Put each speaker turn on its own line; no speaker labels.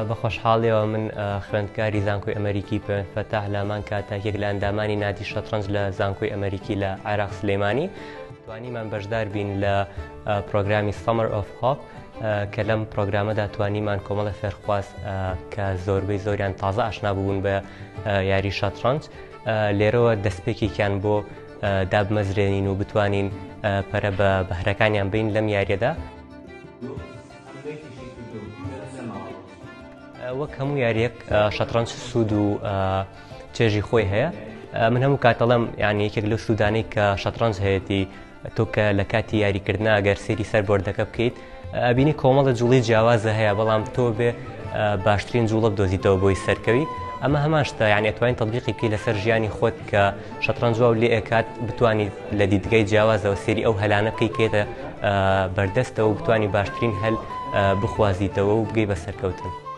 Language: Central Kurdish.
بەخۆشحاڵیەوە من خوێندکاری زانکۆی ئەمریکی پێوەند فەتاح لامان کاتێک لە ئەندامانی نادی شەترەنج لە زانکۆی ئەمریکی لە عێراق سلێمانی توانیمان بەشدار بین لە پرۆگرامی سەمەر ئۆف هۆپ کە لەم پرۆگرامەدا توانیمان کۆمەڵە فێرخواست کە زۆربەی زۆریان تازە ئاشنا بوون بە یاری شەترەنج لێرەوە دەستپێکێکیان بۆ دابمەزرێنین و بتوانین پەرە بە بەهرەکانیان بین لەم یاریەدا. وەک هەموو یاریەک شەترەنج سوود و چێژی خۆی هەیە. من هەموو کاتەڵەم یعنی یەکێک لەو سوودانەی کە شەترەنج هەیەی تۆ کە لە کاتی یاریکردنا ئەگەر سێری سەر بۆردەکە بکەیت ئەبینی کۆمەڵە جوڵی جیاوازە هەیە بەڵام تۆ بێ باشترین جوڵە بدۆزیتەوە بۆی سەرکەوی. ئەمە هەمان شتە یعنی ئەتوانین تەطبیقی بکەیت لەسەر ژیانی خۆت کە شەترەنج وا لێ ئەکات بتوانیت لە دیدگەی جیاوازەوە سێری ئەو هەلانە بکەیت کێتە بەردەستەوە و بتوانی باشترین هەل بخوازیتەوە و بگەی بە سەرکەوتن.